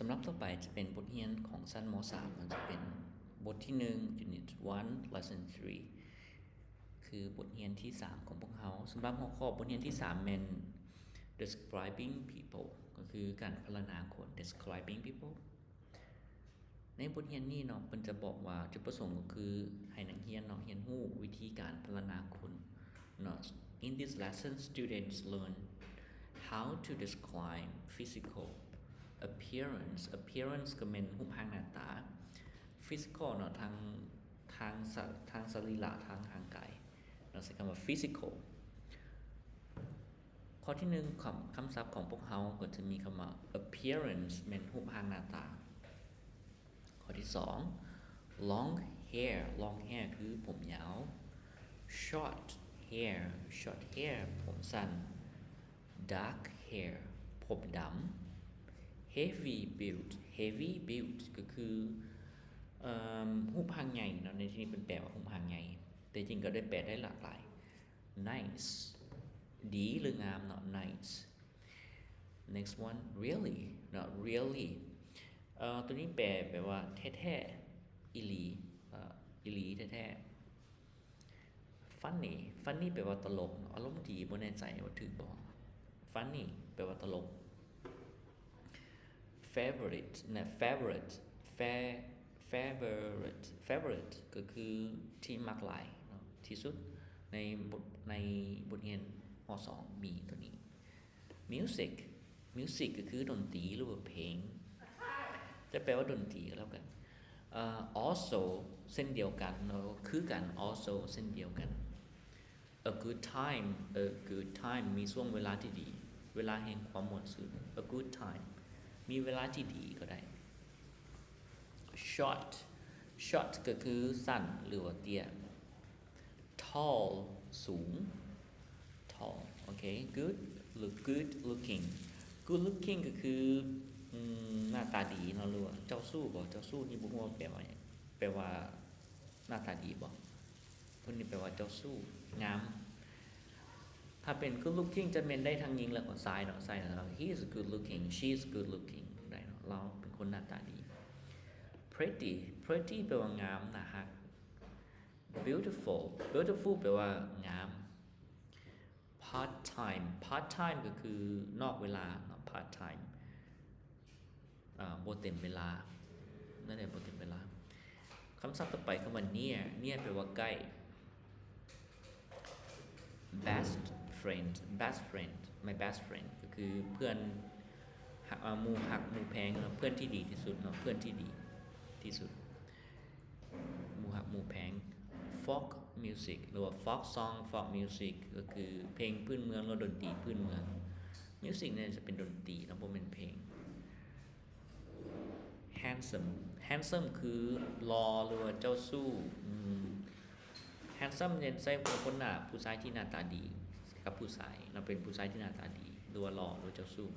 สำหรับต่อไปจะเป็นบทเรียนของชั้นม.3 มันจะเป็นบทที่1 Unit 1 Lesson 3คือบทเรียนที่3ของพวกเราสำหรับหัวข้อบทเรียนที่3แม่น Describing people ก็คือการพรรณนาคน Describing people ในบทเรียนนี้เนาะเพิ่นจะบอกว่าจุดประสงค์ก็คือให้นักเรียนเนาะเรียนรู้วิธีการพรรณนาคนเนาะ In this lesson students learn how to describe physical appearance ก็แม่นรูปร่างหน้าตา physical เนาะทางสรีระทางร่างกายเราใช้คำว่า physical ข้อที่1คำศัพท์ของพวกเราก็จะมีคำว่า appearance แม่นรูปร่างหน้าตาข้อที่2 long hair คือผมยาว short hair ผมสั้น dark hair ผมดำheavy build ก็คือรูปร่างใหญ่เนาะในที่นี้เป็นแปลว่ารูปร่างใหญ่แต่จริงก็ได้แปลได้หลากหลาย nice ดีหรืองามเนาะ nice next one really ตัวนี้แปลว่าแท้ๆอีหลีแท้ๆ funny แปลว่าตลกอารมณ์ดีบ่แน่ใจว่าถูกบ่ funny แปลว่าตลกfavorite ก็คือที่มักหลายเนาะที่สุดในบทเรียนม.2 มีตัวนี้ music ก็คือดนตรีหรือว่าเพลงจะแปลว่าดนตรีก็แล้วกันalso เส้นเดียวกันเนาะคือกัน also เส้นเดียวกัน a good time มีช่วงเวลาที่ดีเวลาแห่งความม่วนซื่น a good time มีเวลาที่ดีก็ได้ short ก็คือสั้นหรือว่าเตี้ย tall สูง tall โอเค good looking ก็คือหน้าตาดีเนาะหรือว่าเจ้าสู้นี่บ่ฮู้ว่าแปลว่าหน้าตาดีบ่เพิ่นนี่แปลว่าเจ้าสู้งามถ้าเป็น good looking จะเป็นได้ทั้งหญิงและก็ชายเนาะhe is good looking she is good looking ได้เนาะเราเป็นคนหน้าตาดี pretty แปลว่างามน่ารัก beautiful แปลว่างาม part time ก็คือนอกเวลาเนาะ part time บ่เต็มเวลานั่นแหละบ่เต็มเวลาคำศัพท์ต่อไปคำว่า near แปลว่าใกล้ best friend my best friend ก็คือเพื่อนหมู่ฮักหมู่แพงเพื่อนที่ดีที่สุดเนาะเพื่อนที่ดีที่สุดหมู่ฮักหมู่แพง folk music หรือว่า folk song folk music ก็คือเพลงพื้นเมืองหรือดนตรีพื้นเมือง music เนี่ยจะเป็นดนตรีเนาะบ่แม่นเพลง handsome คือหล่อหรือว่าเจ้าสู้handsome เนี่ยใช้คนหน้าผู้ชายที่หน้าตาดีกับผู้ชายเราเป็นผู้ชายที่หน้าตาดีหรือว่าหล่อหรือเจ้าสู้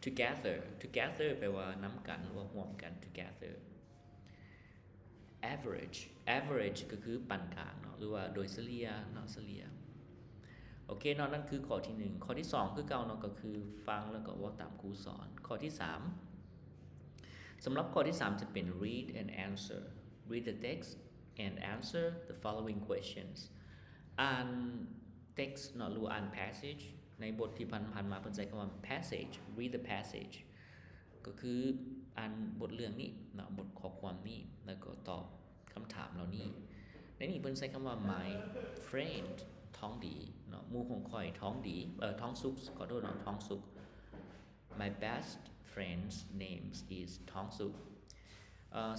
together แปลว่านำกันหรือว่าร่วมกัน together average ก็คือปานกลางเนาะหรือว่าโดยเฉลี่ยเนาะเฉลี่ยโอเคเนาะนั่นคือข้อที่1ข้อที่2คือเก่าเนาะก็คือฟังแล้วก็เว้าตามครูสอนข้อที่3สำหรับข้อที่3จะเป็น read the text and answer the following questions อ่าน text เนาะหรืออ่าน passage ในบทที่ผ่านมาเพิ่นใช้คำว่า passage read the passage ก็คืออ่านบทเรื่องนี้เนาะบทข้อความนี้แล้วก็ตอบคำถามเหล่านี้ในนี้เพิ่นใช้คำว่า my friend ท้องดีเนาะหมู่ของข้อยท้องดีท้องสุขขอโทษเนาะท้องสุข my best friend's name is ท้องสุข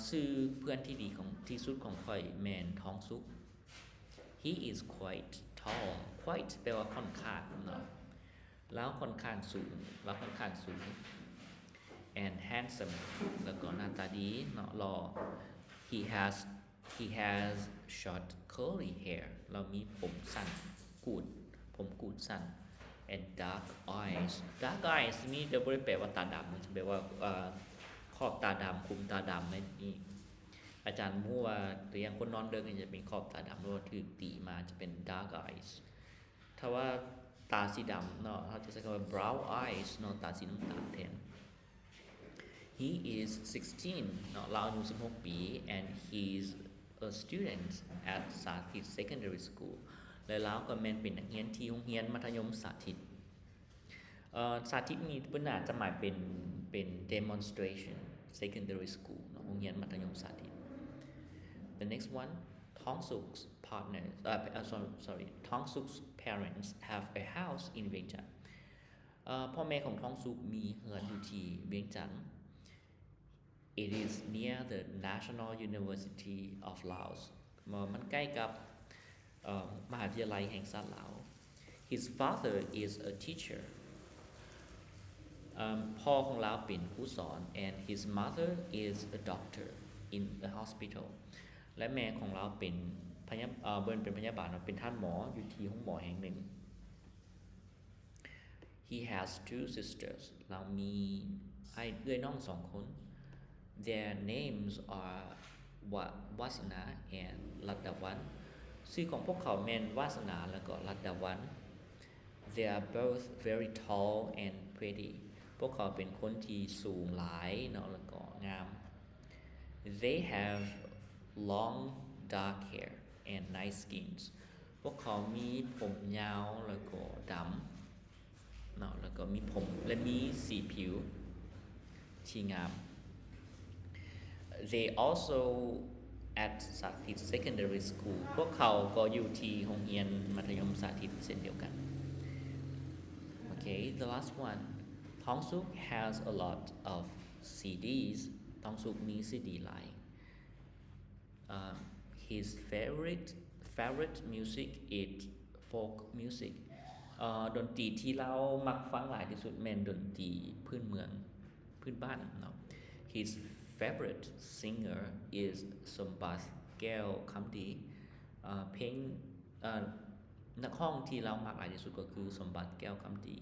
ชื่อเพื่อนที่ดีของที่สุดของข้อยแม่นท้องสุข he is quite tall quite แปลว่าค่อนข้างเนาะแล้วค่อนข้างสูงand handsome แล้วก็หน้าตาดีเนาะหล่อ he has short curly hair เรามีผมสั้นผมกูดสั้น and dark eyes นี่จะบ่ได้แปลว่าตาดำมันจะแปลว่าขอบตาดำคุมตาดำในนี้อาจารย์ฮู้ว่าตัวอย่างคนนอนเดินก็จะเป็นขอบตาดำหรือว่าถูกตีมาจะเป็น dark eyes ถ้าว่าตาสีดำเนาะเขาจะใช้คำว่า brown eyes เนาะตาสีน้ำตาลแทน he is 16 เนาะเราอายุ16ปี and he's a student at Sathit Secondary School และเราก็แม่นเป็นนักเรียนที่โรงเรียนมัธยมสาธิตสาธิตนี้เพิ่นน่าจะหมายเป็น demonstration secondary school เนาะโรงเรียนมัธยมสาธิต the next one Thong Suk's partners Thong Suk's parents have a house in Vientiane พ่อแม่ของ Thong Suk มีเรือนอยู่ที่เวียงจันทน์ It is near the National University of Laos มันใกล้กับมหาวิทยาลัยแห่งชาติลาว His father is a teacher พ่อของเราเป็นครูสอน and his mother is a doctor in a hospital และแม่ของเราเป็นพยาบาลเป็นท่านหมออยู่ที่ห้องหมอแห่งหนึ่ง He has two sisters เรามีเอื้อยน้อง2คน Their names are Wasana and Laddawan ชื่อของพวกเขาแม่นวาสนาแล้วก็ Laddawan They are both very tall and pretty พวกเขาเป็นคนที่สูงหลายเนาะแล้วก็งาม They have long dark hair and nice skins พวกเขามีผมยาวแล้วก็ดำเนาะแล้วก็มีผมและมีสีผิวที่งาม They also at Sathit Secondary School พวกเขาก็อยู่ที่โรงเรียนมัธยมสาธิตเช่นเดียวกัน Okay the last one Thong Suk has a lot of CDs Thong Suk มี CD หลายHis favorite music is folk music ดนตรีที่เรามักฟังหลายที่สุดแม่นดนตรีพื้นเมืองพื้นบ้านเนาะ His favorite singer is Sombat Gael Kamdi เพลงนักร้องที่เรามักหลายที่สุดก็คือ Sombat Gael Kamdi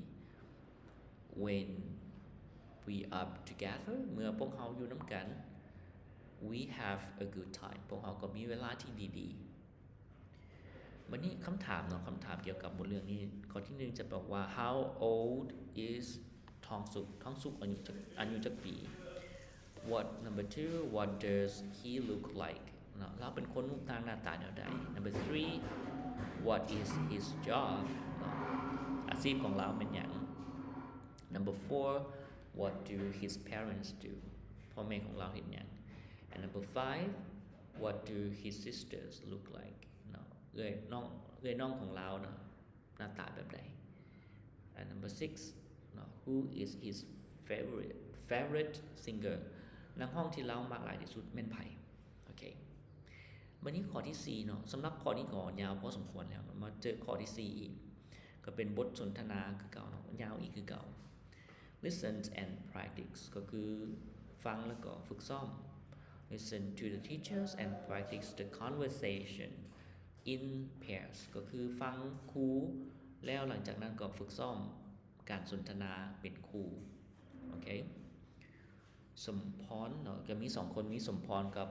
When we are together เมื่อพวกเราอยู่นำกัน We have a good time พวกเราก็มีเวลาที่ดีๆวันนี้คำถามเนาะคำถามเกี่ยวกับบทเรื่องนี้ข้อที่1จะบอกว่า How old is Thong Suk Thong Suk อายุจักปี Number 2 What does he look like เนาะเราเป็นคนรูปร่างหน้าตาแนวใด Number 3 What is his job เนาะอาชีพของเราเป็นหยัง Number 4 What do his parents do พ่อแม่ของเราเฮ็ดหยัง And number 5 What do his sisters look like เนาะเอื้อยน้องของเราเนาะหน้าตาแบบใด And number 6 เนาะ Who is his favorite singer นักร้องที่เรามักหลายที่สุดแม่นไผโอเควันนี้ข้อที่4เนาะสำหรับข้อนี้ก็ยาวพอสมควรแล้วมาเจอข้อที่4อีกก็เป็นบทสนทนาคือเก่าเนาะยาวอีกคือเก่า Listen and practice ก็คือฟังแล้วก็ฝึกซ้อมListen to the teachers and practice the conversation in pairs ก็คือฟังครูแล้วหลังจากนั้นก็ฝึกซ้อมการสนทนาเป็นคู่โอเคสมพรเนาะก็มี2คนมีสมพรกับ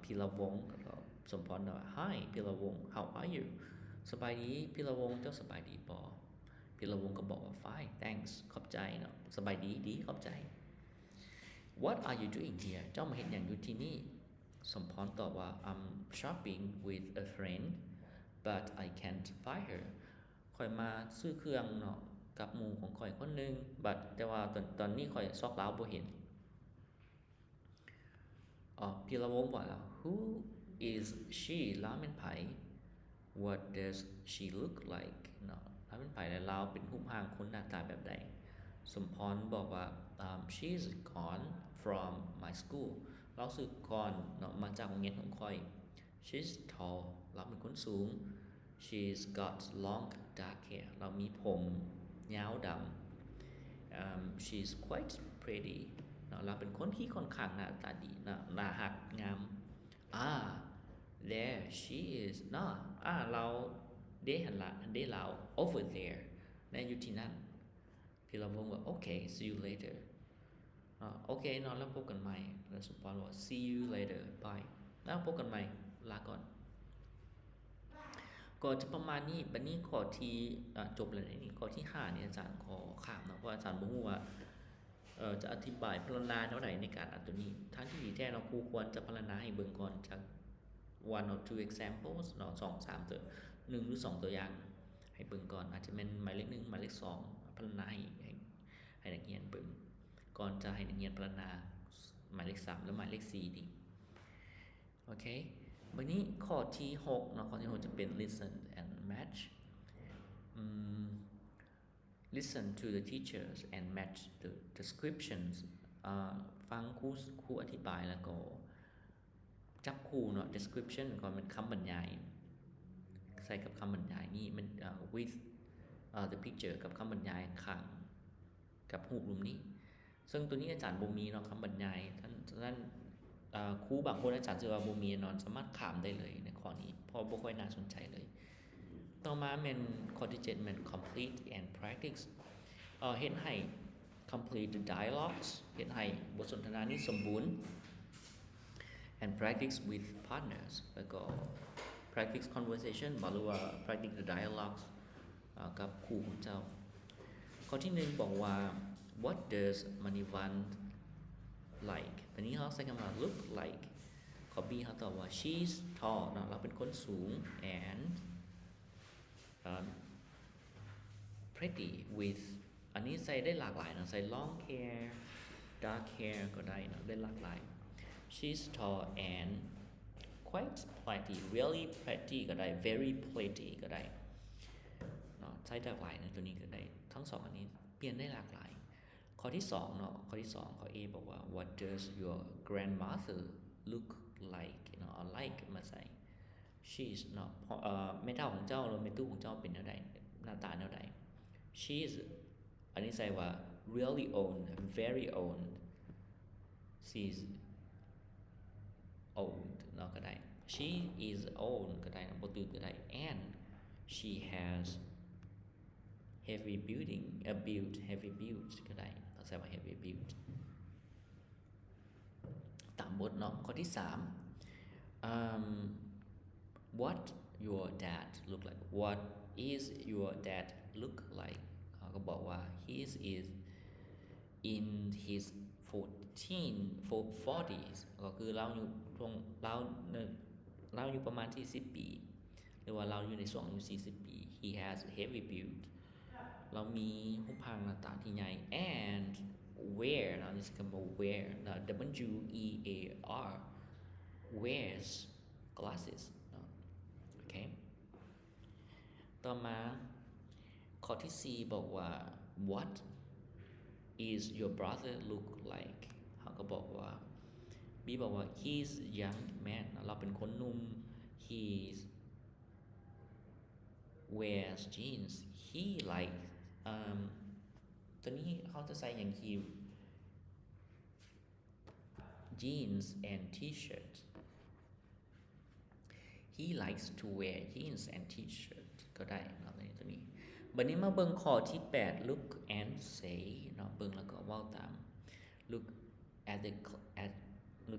พิรวงศ์ก็สมพรเนาะ Hi พิรวงศ์ How are you สบายดีพิรวงศ์เจ้าสบายดีบ่พิรวงศ์ก็บอกว่า Fine thanks ขอบใจเนาะสบายดีขอบใจWhat are you doing here เจ้ามาเฮ็ดหยังอยู่ที่นี่สมพรตอบว่า I'm shopping with a friend but I can't find her ข้อยมาซื้อเครื่องเนาะกับหมู่ของข้อยคนนึงแต่ว่าตอนนี้ข้อยซอกลาวบ่เห็นพิรวงศ์ว่า Who is she ลาวแม่นไผ What does she look like เนาะลาวเป็นไผและลาวเป็นรูปร่างคนหน้าตาแบบใดสมพรบอกว่าshe's gone from my school เราสึกก่อนเนาะมาจากโรงเรียนของข้อย she's tall เราเป็นคนสูง she's got long dark hair เรามีผมยาวดำshe's quite pretty เนาะเราเป็นคนที่ค่อนข้างหน้าตาดีน่ารักงามthere she is เนาะเราthey เรา over there นั่นอยู่ที่นั่นพิรวงศ์ว่า Okay see you later โอเคเนาะแล้วพบกันใหม่แล้วสมพรว่า see you later bye แล้วพบกันใหม่ลาก่อนก็จะประมาณนี้บัดนี้ข้อที่จบแล้วนี่ข้อที่5นี่อาจารย์ขอข้ามเนาะเพราะอาจารย์บ่ฮู้ว่า จะอธิบายพรรณนาแนวใดในการอ่านตัวนี้ทางที่ดีแท้เนาะครูควรจะพรรณนาให้เบิ่งก่อนจาก one or two examples เนาะ2 3ตัว1หรือ2ตัวอย่างให้เบิ่งก่อนอาจจะเป็นหมายเลข1หมายเลข2พรรณนาให้นักเรียนเบิ่งก่อนจะให้นักเรียนพรรณนาหมายเลข3และหมายเลข4ดีโอเคบัดนี้ข้อที่6เนาะข้อที่6จะเป็น listen and match listen to the teachers and match the descriptions ฟังครูอธิบายแล้วก็จับคู่เนาะ description ก็เป็นคำบรรยายใส่กับคำบรรยายนี่มันwith the picture กับคำบรรยายข้างกับรูปนี้ซึ่งตัวนี้อาจารย์บ่มีเนาะคำบรรยายท่านครูบางคนอาจารย์สิว่าบ่มีเนาะสามารถข้ามได้เลยในข้อนี้เพราะบ่ค่อยน่าสนใจเลยต่อมาแม่นข้อที่7แม่น complete and practice เฮ็ดให้ complete the dialogues เฮ็ดให้บทสนทนานี้สมบูรณ์ and practice with partners แล้วก็ practice conversation หรือว่า practice the dialogues กับครูของเจ้าข้อที่1บอกว่า what does Manivan like ตอนนี้เราใช้คำว่า look like ข้อ B เขาตอบว่า she's tall เนาะเราเป็นคนสูง and pretty with อันนี้ใส่ได้หลากหลายนะใส่ long hair dark hair ก็ได้นะได้หลากหลาย she's tall and quite pretty really pretty ก็ได้ very pretty ก็ได้เนาะใช้หลากหลายนะตัวนี้ก็ได้ทั้ง2อันนี้เปลี่ยนได้หลากหลายข้อที่2เนาะข้อที่2ข้อ A บอกว่า what does your grandmother look like เนาะ like มาใส่ she's เนาะแม่เฒ่าของเจ้าหรือแม่ตู้ของเจ้าเป็นแนวใดหน้าตาแนวใด she's อันนี้ใส่ว่า really old very old she's old เนาะก็ได้ she is old ก็ได้บ่ตื่นก็ได้ and she has heavy built heavy built ก็ได้เราใส่ว่า heavy built ตามบทเนาะข้อที่3 what your dad look like what is your dad look like เขาก็บอกว่า he is in his 40s ก็คือเราอยู่ประมาณ40ปีหรือว่าเราอยู่ในช่วงอายุ40ปี he has heavy build เรามีรูปร่างหน้าตาที่ใหญ่ and wear นะนี่คือคำว่า wear นะ W-E-A-R wears glasses เนาะโอเคต่อมาข้อที่4บอกว่า what is your brother look like เขาก็บอกว่า B บอกว่า he's young man เราเป็นคนหนุ่ม he wears jeans he like ตัวนี้เขาจะใส่อย่าง he jeans and t-shirts he likes to wear jeans and t-shirts ก็ได้เนาะตัวนี้บัดนี้มาเบิ่งข้อที่8 look and say เนาะเบิ่งแล้วก็เว้าตาม look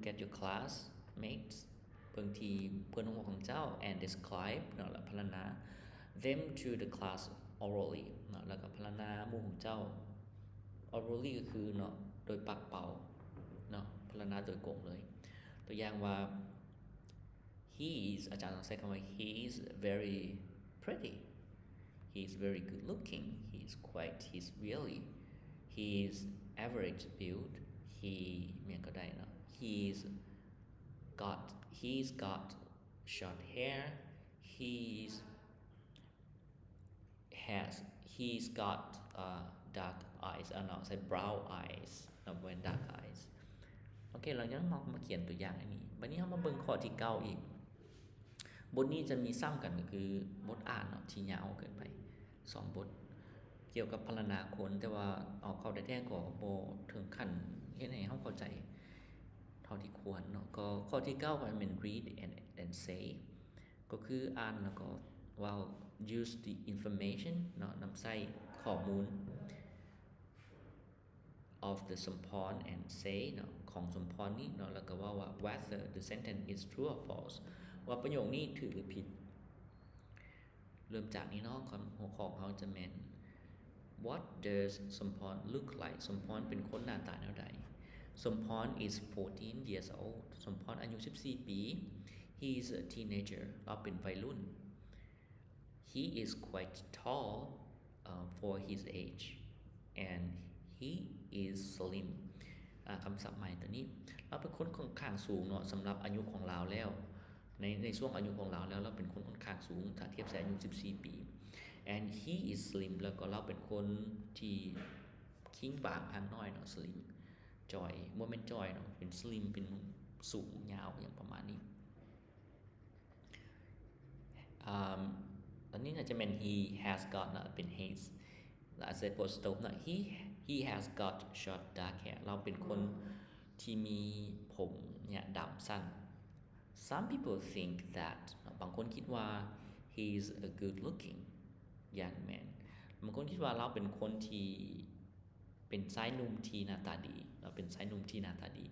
at your classmates เบิ่งที่เพื่อนของเจ้า and describe เนาะแล้วพรรณนา them to the class orally เนาะแล้วก็พรรณนาหมู่ของเจ้า orally ก็คือเนาะโดยปากเป่าเนาะพรรณนาโดยกงเลยตัวอย่างว่า อาจารย์ต้องใช้คำว่า he is very pretty he is very good looking he's average build he เนี่ยก็ได้เนาะhe's got short hair he's got dark eyesใส่ brown eyes not when dark eyes โอเคเรายังมาเขียนตัวอย่างอันนี้บัดนี้เรามาเบิ่งข้อที่9อีกบทนี้จะมีซ้ำกันก็คือบทอ่านเนาะที่ยาวเกินไป2บทเกี่ยวกับพรรณนาคนแต่ว่าเอาเข้าได้แท้ก็บ่ถึงขั้นเฮ็ดให้เฮาเข้าใจเท่าที่ควรเนาะก็ข้อที่9ก็เป็น read and say ก็คืออ่านแล้วก็ว่า use the information เนาะนำใส่ข้อมูล of the Sampon and say เนาะของสมพรนี้เนาะแล้วก็ว่า whether the sentence is true or false ว่าประโยคนี้ถูกหรือผิดเริ่มจากนี้เนาะหัวข้อของเขาจะแม่น What does Sampon look like สมพรเป็นคนหน้าตาแนวใด Sampon is 14 years old สมพรอายุ14 ปี He is a teenager เราเป็นวัยรุ่น He is quite tall for his age and he is slim คำศัพท์ใหม่ตัวนี้เราเป็นคนค่อนข้างสูงเนาะสำหรับอายุของเราแล้วในช่วงอายุของเราแล้วเราเป็นคนค่อนข้างสูงถ้าเทียบใส่อายุ14 ปี and he is slim แล้วก็เราเป็นคนที่คิงบางหางน้อยเนาะ slim จอยบ่แม่นจอยเนาะเป็น slim เป็นสูงยาวอย่างประมาณนี้ตอนนี้น่าจะเป็น he has got นะเป็น his แล้วอาจจะ post stop นะ he has got short dark hair เราเป็นคนที่มีผมเนี่ยดำสั้น Some people think that บางคนคิดว่า he is a good looking young man บางคนคิดว่าเราเป็นคนที่เป็นชายหนุ่มที่หน้าตาดีเราเป็นชายหนุ่มที่หน้าตาดี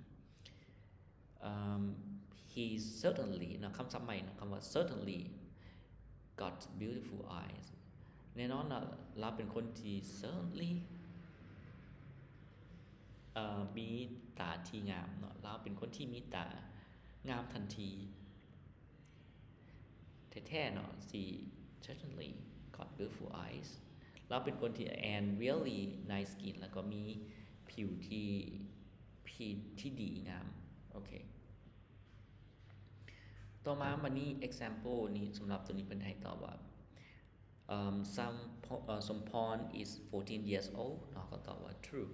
he certainly นะคำศัพท์ใหม่นะคำว่า certainly got beautiful eyes แน่นอนนะเราเป็นคนที่ certainlyมีตาที่งามเนาะเราเป็นคนที่มีตางามทันทีแท้ๆเนาะสิ certainly got beautiful eyes เราเป็นคนที่ and really nice skin แล้วก็มีผิวที่ดีงามโอเคต่อมาวันนี้ example นี้สำหรับตัวนี้เป็นให้ตอบว่าSampon is 14 years old เนาะก็ตอบว่า true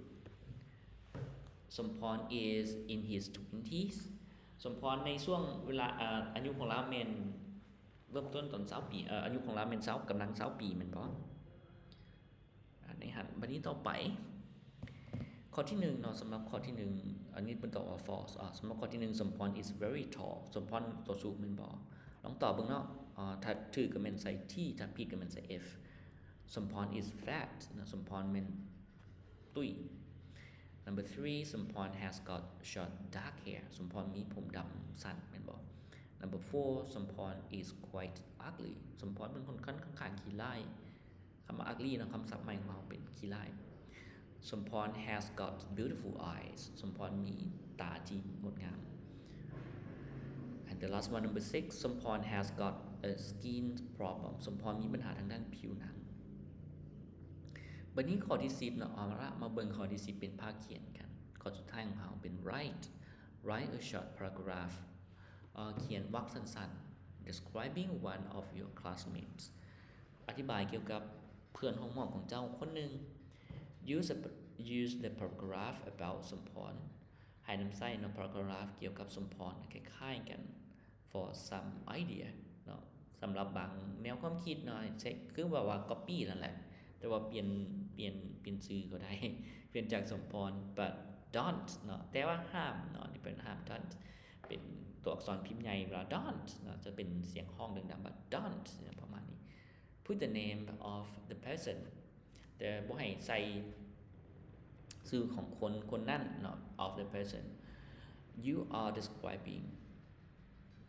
Sampon is in his 20s สมพรในช่วงเวลาอายุของเราแม่นเริ่มต้นตอน20ปีอายุของเราแม่น20กำลัง20ปีแม่นบ่ในหันบัดนี้ต่อไปข้อที่1เนาะสำหรับข้อที่1อันนี้เพิ่นตอบว่า false สำหรับข้อที่1 Sampon is very tall สมพรตัวสูงแม่นบ่ลองตอบเบิ่งเนาะถ้าถูกก็แม่นใส่ T ถ้าผิดก็แม่นใส่ F Sampon is fat นะสมพรแม่นตุ้ยNumber 3 Sampon has got short dark hair สมพรมีผมดำสั้นแม่นบ่ Number 4 Sampon is quite ugly สมพรเป็นคนค่อนข้างขี้ร้ายคำว่า ugly นะคำศัพท์ใหม่ของเราเป็นขี้ร้าย Sampon has got beautiful eyes สมพรมีตาที่งดงาม And the last one Number 6 Sampon has got a skin problem สมพรมีปัญหาทางด้านผิวหนังบัดนี้ข้อที่10เนาะมาเบิ่งข้อที่10เป็นภาคเขียนกันข้อสุดท้ายของเราเป็น write a short paragraph เขียนวรรคสั้นๆ describing one of your classmates อธิบายเกี่ยวกับเพื่อนห้องหมอของเจ้าคนหนึ่ง use the paragraph about สมพรให้นำใส่เนาะ paragraph เกี่ยวกับสมพรคล้ายๆกัน for some idea เนาะสำหรับบางแนวความคิดเนาะใช้คือว่า copy นั่นแหละแต่ว่าเปลี่ยนชื่อก็ได้เปลี่ยนจากสมพร but don't เนาะแต่ว่าห้ามเนาะนี่เป็นห้าม don't เป็นตัวอักษรพิมพ์ใหญ่เวลา don't เนาะจะเป็นเสียงห้องดังๆ but don't ประมาณนี้ put the name of the person แต่บ่ให้ใส่ชื่อของคนนั้นเนาะ of the person you are describing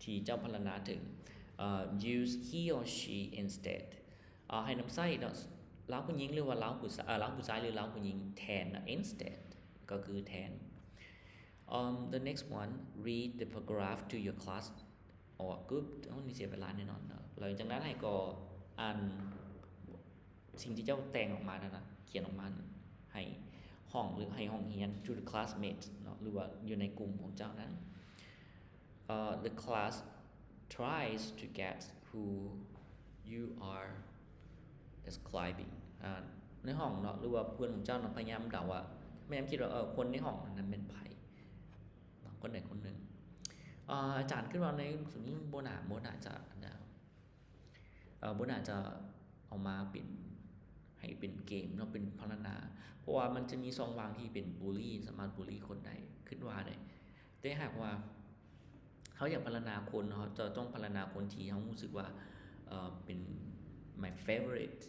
ที่เจ้าพรรณนาถึงuse he or she instead ให้นำใส่เนาะลาวผู้หญิงหรือว่าลาวผู้ชายหรือลาวผู้หญิงแทน instead ก็คือแทนthe next one read the paragraph to your class or group นี่เสียเวลาแน่นอนเนาะหลังจากนั้นให้ก็อ่านสิ่งที่เจ้าแต่งออกมานั่นน่ะเขียนออกมาให้ห้องหรือให้ห้องเรียน to the classmates เนาะหรือว่าอยู่ในกลุ่มของเจ้านั้นthe class tries to get who you are describing ในห้องเนาะหรือว่าเพื่อนของเจ้าเนาะพยายามเดาว่าพยายามคิดว่าคนในห้องนั้นเป็นไผเนาะคนใดคนหนึ่งอาจารย์คิดว่าในส่วนนี้บ่น่าจะเอามาเป็นให้เป็นเกมเนาะเป็นพรรณนาเพราะว่ามันจะมี2วางที่เป็นบูลลี่สามารถบูลลี่คนได้คิดว่าได้แต่หากว่าเฮาอยากพรรณนาคนเนาะจะต้องพรรณนาคนที่เฮารู้สึกว่าเป็น my favorite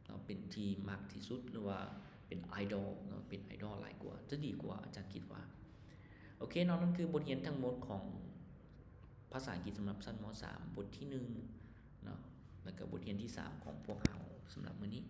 เนาะเป็นที่มากที่สุดหรือว่าเป็นไอดอลเนาะเป็นไอดอลหลายกว่าจะดีกว่าอาจารย์คิดว่าโอเคเนาะนั่นคือบทเรียนทั้งหมดของภาษาอังกฤษสำหรับชั้นม.3 บทที่1เนาะแล้วก็บทเรียนที่3ของพวกเราสำหรับมื้อนี้